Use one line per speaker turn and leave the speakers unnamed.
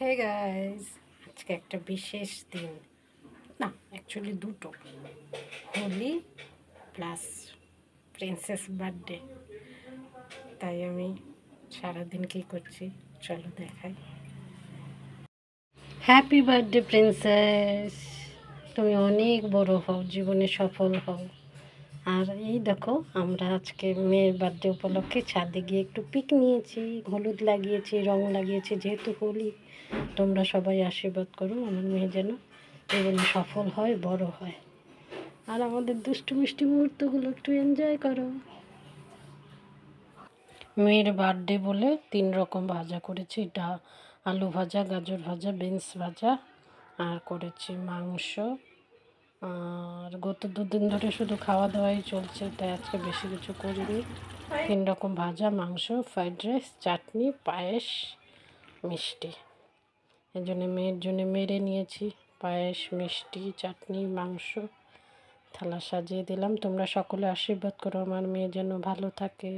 Hey guys, আজকে একটা বিশেষ দিন। না, অ্যাকচুয়ালি দুটো। Holi plus princess birthday. তাই আমি সারাদিন কী করছি চলো দেখাই। হ্যাপি বার্থডে প্রিন্সেস, তুমি অনেক বড় হও, জীবনে সফল হও। আর এই দেখো, আমরা আজকে মেয়ের বার্থডে উপলক্ষে ছাদে গিয়ে একটু পিক নিয়েছি, হলুদ লাগিয়েছি, রং লাগিয়েছি, যেহেতু হোলি। তোমরা সবাই আশীর্বাদ করো আমার মেয়ে যেন জীবনে সফল হয়, বড় হয়। আর আমাদের দুষ্টু মিষ্টি মুহূর্তগুলো একটু এনজয় করো। মেয়ের বার্থডে বলে 3 রকম ভাজা করেছি। আলু ভাজা, গাজর ভাজা, বিনস ভাজা, আর করেছি মাংস। আর গত 2 দিন ধরে শুধু খাওয়া দাওয়াই চলছে, তাই আজকে বেশি কিছু করিনি। 3 রকম ভাজা, মাংস, ফ্রাইড রাইস, চাটনি, পায়েস, মিষ্টি। এই জন্যে মেয়ের জন্যে মেরে নিয়েছি পায়েস, মিষ্টি, চাটনি, মাংস। থালা সাজিয়ে দিলাম। তোমরা সকলে আশীর্বাদ করো আমার মেয়ে যেন ভালো থাকে।